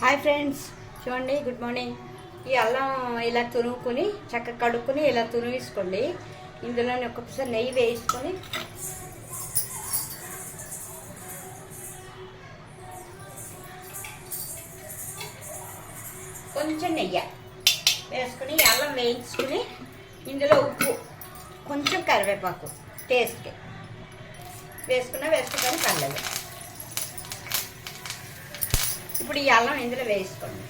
Hi friends, చూడండి. Good morning. ఈ అల్లం ఇలా తురుముకొని చక్కగా కడుక్కొని ఇలా తురివేసుకోండి. ఇందులోనే ఒక్కొక్కసారి నెయ్యి వేసుకొని కొంచెం నెయ్యి వేసుకుని అల్లం వేయించుకుని ఇందులో ఉప్పు కొంచెం కరివేపాకు టేస్ట్కి వేసుకుంటాను పర్లేదు. ఇప్పుడు ఈ అల్లం ఇందులో వేసుకోండి.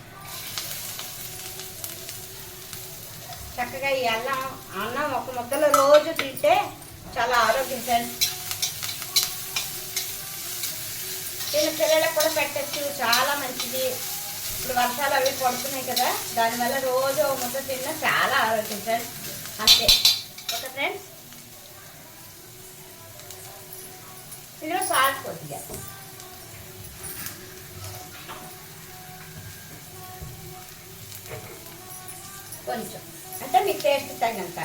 చక్కగా ఈ అన్నం ఒక ముద్దలో రోజు తింటే చాలా ఆరోగ్యం ఫ్రెండ్స్. చిన్న పిల్లలకు కూడా పెట్టచ్చు, చాలా మంచిది. ఇప్పుడు వర్షాలు అవి పడుతున్నాయి కదా, దానివల్ల రోజు ఒక ముద్ద తిన్నా చాలా ఆరోగ్యం ఫ్రెండ్స్. అంతే. ఓకే ఫ్రెండ్స్, ఇందులో సాల్ట్ కొద్దిగా కొంచెం, అంటే మీ టేస్ట్ తగినంత.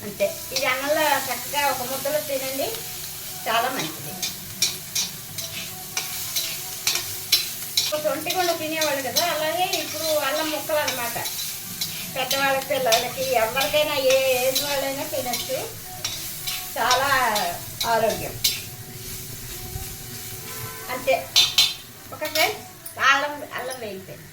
అంతే. ఇది అన్నంలో చక్కగా ఒక ముద్దలో తినండి, చాలా మంచిది. సొంటికుండా తినేవాళ్ళు కదా, అలాగే ఇప్పుడు అల్లం ముక్కలు అన్నమాట. పెద్దవాళ్ళకి, పిల్లలకి, ఎవరికైనా ఏ ఏజ్ వాళ్ళైనా తినచ్చు, చాలా ఆరోగ్యం. అంతే. ఒక ఫ్రెండ్స్, అల్లం వేయిపోయింది.